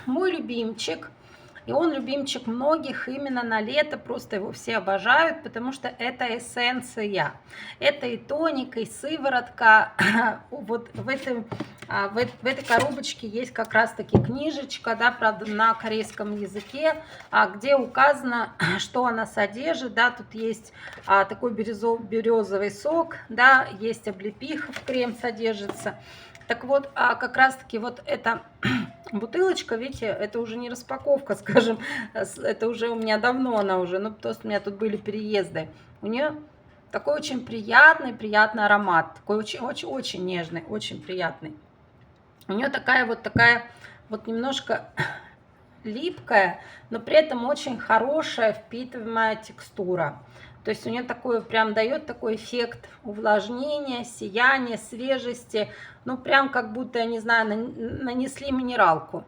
Мой любимчик, и он любимчик многих именно на лето, просто его все обожают, потому что это эссенция. Это и тоник, и сыворотка. Вот в этой коробочке есть как раз-таки книжечка, да, правда, на корейском языке, где указано, что она содержит, да, тут есть такой березовый сок, да, есть облепиха, крем содержится. Так вот, как раз-таки вот эта бутылочка, видите, это уже не распаковка, скажем, это уже у меня давно она уже, ну, просто у меня тут были переезды. У нее такой очень приятный аромат, такой очень нежный, очень приятный. У нее такая вот немножко липкая, но при этом очень хорошая впитываемая текстура. То есть у нее такой прям дает такой эффект увлажнения, сияния, свежести. Ну, прям как будто, я не знаю, нанесли минералку.